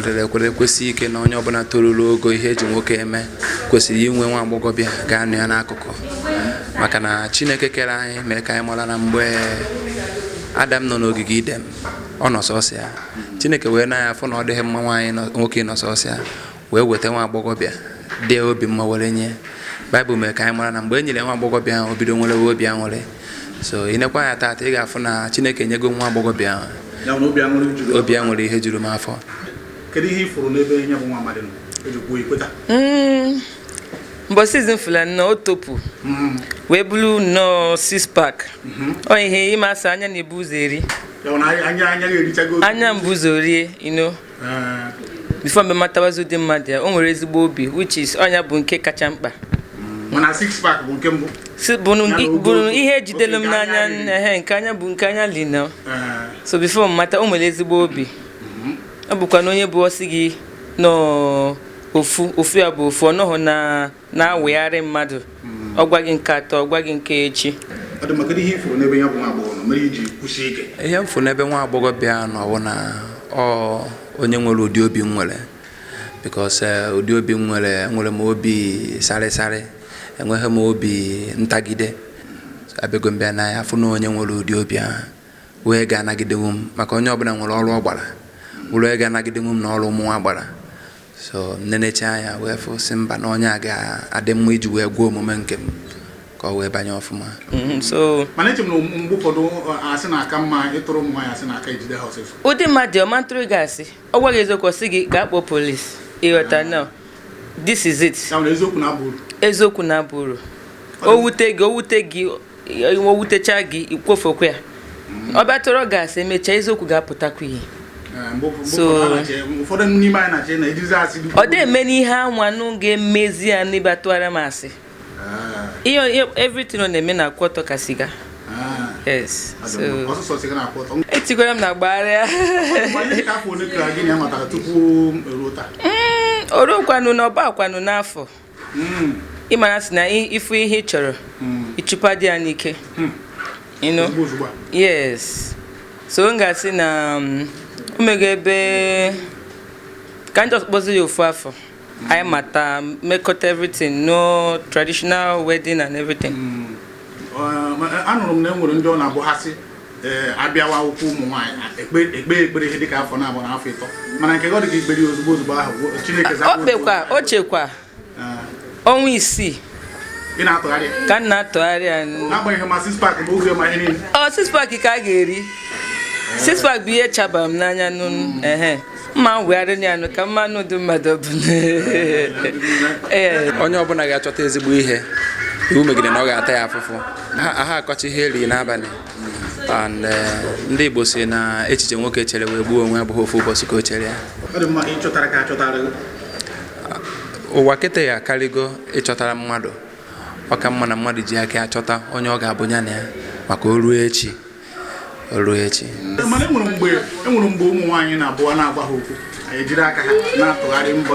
kwere kwesị ike na onye ọbụla toruru ogo ihe eji nwoke eme kwesịrị inwe nwa agbọghọbịa ga-anọ ya n'akụkụ maka na Chineke kere anyị mee ka anyị mara na mgbe Adam nọ n'ogige Idem ọ nọ sọsọ ya Chineke wee na ya afọ na ọ dịghị mma nwaanyị nwoke nọ sọsọ ya wee weta nwa agbọghọbịa dị obi mma were nye Baịbụl mee ka anyị mara na mgbe e nyere nwa agbọghọbịa ahụ obido nwere obi aṅụrị so inekwa ya taata ị ga-afụ na Chineke nyego nwa agbọghọbịa ahụ obi aṅụrị ihe juru m afọ. Kedu ihe ifuru n'ebe ihe bụ nwa amadị nọ ejikwa ikweta mgbe season fulani na otopu wee bulu no 6 pack o ihe ịmasị anya na-ebu ụzọ eri anya mbu ụzọ rie before me matabazo dị mmadụ ya o nwere ezigbo obi which is onya bụ nke kacha mkpa mana 6 pack bụ nke mbụ bụ ihe ejidelu m n'anya nke anya bụ nke anya lina so before mata o nwere ezigbo obi ọ bụkwa na onye bụ osi gị no ofu ya bụ ofu ọnọhụ na-awegharị mmadụ ọgwa gị nke atọ ọgwa gị nke echi ihe ifuru n'ebe ya bụ nwa agbọghọ nọ mere iji kwụsị ike ihe mfu n'ebe nwa agbọghọ bịa nọ na onye nwere ụdị obi nwere because ụdị obi nwere m obi sarịsarị enweghị m obi ntagide abịago mbịa na ya afụ na onye nwere ụdị obi ahụ wee ga-anagidenwu m maka onye ọbụla nwere ọrụ ọ gbara wee ga-anagidenwu m na ọrụ ụmụ nwa gbara so nenecha anya wee fụ si mba na onye a ga-adị mma iji wee gwa omume nke m ka ọ wee banye ọfụma so mana eche m na mgbe ụfọdụ asị na aka mma ịtụrụ ụmụ nwaanyị asị na aka ejide ha ọsịsọ ụdị mmadụ ọma ntụrụ gị asị ọ gwaghị eziokwu sị gị gaa kpọọ polisi ịghọta now this is it eziokwu na-abụ uru o wutecha gị ikwofokwa ya ọ bịa tụrụ gị asị emechaa eziokwu ga-apụtakwa ihe ọ dị eme n'ihe anwanụ ga-emezi ya n'ebe atụgharị m asị ihe everything ọ na-eme na akwọtọ ka siga yes so etikwara m na gbagharịa orokwanụ na ọba akwanụ n'afọ ịmara sị na ifu ihe ị chọrọ ịchụpa dị ya n'ike yes so m ga-asị na omego ebe ka njọ kpọzi ya ofu afọ anyị mata mekọta everything no traditional wedding and everything anụrụ m na enwere ndị ọ na-abụghasị abịawa akwụkwọ ụmụ nwaanyị ekpere ihe dịka afọ na-abụ na afọ ịtọ mana nke ọ dị ka ikpere ozugbo ahụ Chineke o chekwa ọnwa 6 ka m na-atụgharị ya n'agbanyeghị ma 6 pack bụ oge ma ihe niile 6 pack ka a ga-eri 6 pack bụ ihe chabara m n'anya mma wegharị ya ka mmanụ dị mmadụ bụ onye ọbụla ga-achọta ezigbo ihe iwu megide na ọ ga-ata ya afụfụ ha akọcha ihe eri n'abalị and ndị Igbo si na echiche nwoke chere wee gbuo onwe abụghị ofu ụbọchị ka o chere ya ụwa kịta ya akarịgo ịchọtara mmadụ ọka mma na mmadụ ji aka achọta onye ọ ga-abụ ya na ya maka o ruo echi mana enwere mgbe ụmụ nwaanyị na-abụọ na-agba ha okwu ejiri aka ha na-atụgharị mbọ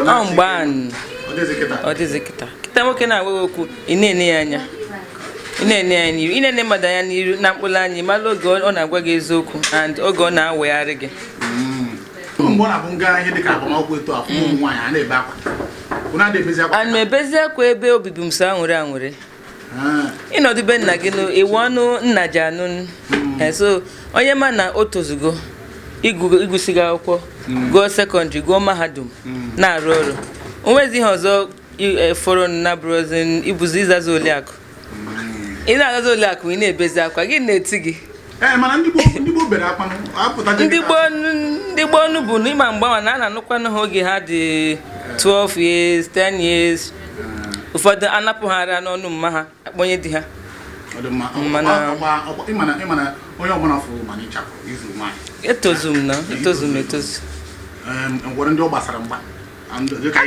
ọ dịzị kịta nwoke na-agwa okwu ị na-ene ya anya n'iru ị na-ene mmadụ anya n'iru na mkpụrụ anya mara oge ọ na-agwa gị eziokwu and oge ọ na-awegharị gị mgbe ọ na-abụ nga ihe dịka agbamakwụkwọ eto afọ ụmụ nwaanyị a na-ebe akwa ana m ebezi akwa ebe obibi m so anwụrị ịnọdụ be nna gị iwu ọnụ nna ji anụ so onye ma na o tozugo ịgụsigo akwụkwọ gụọ sekọndịrị gụọ mahadum na-arụ ọrụ onwezi ihe ọzọ fọrọ na brozin ibuzi ịzaza oliakụ ị na-azaza oliakụ ị na-ebezi akwa gị na-eti gị ndị gboo ọnụ bụ na ịma mgbanwe na a na-anụkwanụ ha oge ha dị 12 years 10 years ụfọdụ anapụ ha ara n'ọnụ mma ha akpọnye di ha etozu m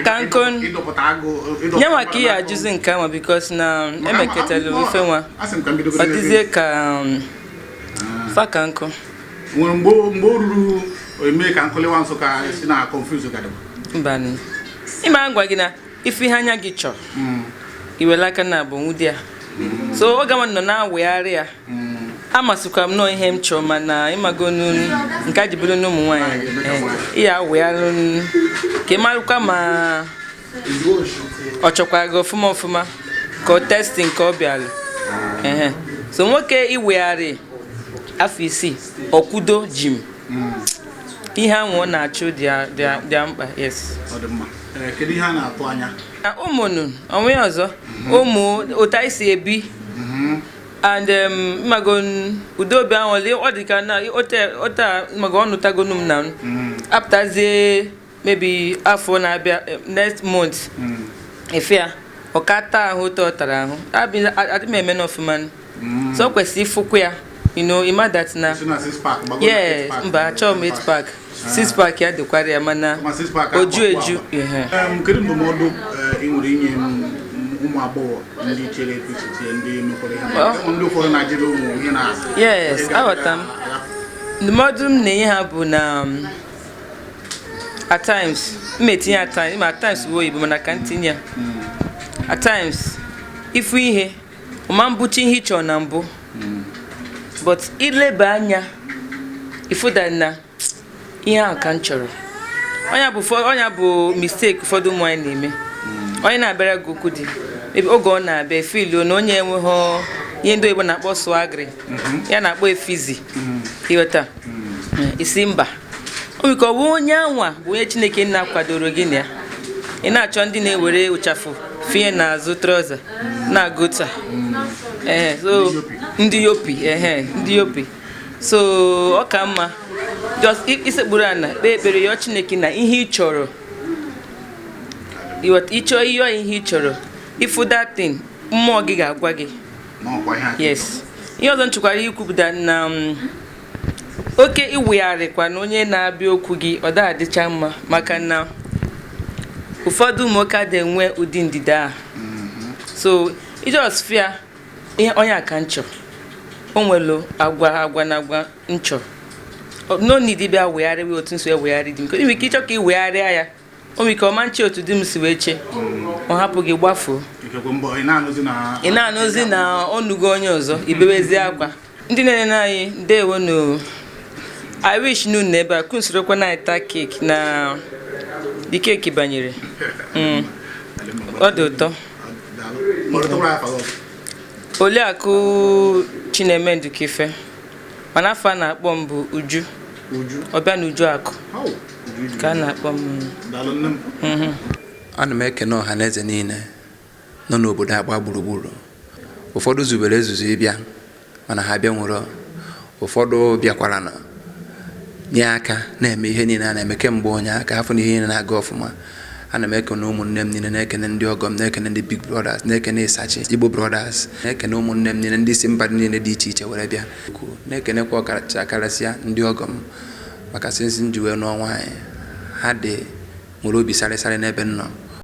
aka nkụ nye maka ihe ajụzi nke nwa bikos na emeketara ife nwa ọ dịzie ka faka nkụ nwere mgbe o ruru eme ka nkụlewa nso ka si na confuse gadị mba ịma ngwa gị na ife ihe anya gị chọrọ iwere aka na abụ nwụdị ya so oge nọ na-awegharị ya amasịkwa m nọ ihe m chọrọ mana ịmagonu nke a ji bụrụ n'ụmụ nwaanyị ya weyalụ ka ị marụkwa ma ọ chọkwara gị ọfụma ka ọ testi nke ọ bịalụ so nwoke iwegharị afọ 6 ọkwudo jim ihe ahụ ọ na-achụ dị mkpa. Yes. Kedu ihe a na-atụ anya? Ụmụnụ onwe ọzọ ụmụ otu anyị si ebi and magon udobi ahụ ọ dị ka na ota mago ọnụ tagonu m na apụtazie maybe afọ na-abịa next month efia ọkata ahụ ụtọ tara ahụ adị m eme n'ọfụma so o kwesịrị ịfụkwa ya ima that na yes mba achọọ m 8 pack 6 pack ya dịkwara ya mana oju eju kedu ndụmọdụ ị nwere inye ụmụ agbọghọ ndị chere echiche ndị mekọrọ ihe ndị ụfọdụ na-ajịrị ụmụ ihe na yes aghọta m ndụmọdụ m na-enye ha bụ na at times mmetinye at times uwe oyibo mana ka ntinye at times ifu ihe ọma mbụchi ihe ịchọ na mbụ but ileba anya ifuda na ihe ahụ ka m chọrọ onye bụ mistake ụfọdụ ụmụ anyị na-eme onye na-abịara gị okwu dị oge ọ na-abịa filu na onye enweghị ihe ndị oyibo na-akpọ swagri ya na-akpọ efizi ịghọta isi mba o ka ọ bụ onye anwa bụ onye Chineke na-akwadoro gị na ya ị na-achọ ndị na-ewere ụchafụ finye n'azụ trọza na-agụta so ndị yopi so ọ ka mma just isekpuru ana kpee ekpere ya Chineke na ihe ị chọrọ ịchọ ihe ị chọrọ ifu that thing mmụọ gị ga-agwa gị. Yes. Ihe ọzọ nchụkwara ikwupụta na oke iwegharịkwa na onye na-abịa okwu gị ọ da-adịcha mma maka na ụfọdụ ụmụ nwoke dị enwe ụdị ndịda a so ijos fia ihe onye aka nchọ o nwere agwa na agwa nchọ no need bịa wegharịwa otu nso ewegharị dị m ime ike ịchọ ka ị wegharịa ya o nwere ike ọma nche otu di m si wee che ọ hapụ gị gbafuo ị na-anụzi na ọnụgo onye ọzọ ibewezie akwa ndị na-enye anyị ndewo no I wish noon ebe a kunsorokwa na ita cake na the cake banyere ọ dị ụtọ. Oliakụ Chinemendu Kife mana afọ a na-akpọ m bụ Uju ọbịa na Uju Akụ ka a na-akpọ m. Ana m ekene ọha na eze niile nọ n'obodo agba gburugburu. Ụfọdụ zubere ezuzu ịbịa mana ha bịa nwụrụ, ụfọdụ bịakwara na nye aka na-eme ihe niile a na-eme kemgbe onye aka afọ na ihe niile na-aga ọfụma. Ana m ekene ụmụnne m niile, na-ekene ndị ọgọ m, na-ekene ndị Big Brothers, na-ekene Isachi Igbo Brothers, na-ekene ụmụnne m niile ndị si mba niile dị iche iche were bịa, na-ekenekwa ọkacha karịsịa ndị ọgọ m maka sinsi njiwe n'ọnwa anyị ha dị nwere obi sarịsarị n'ebe m nọ.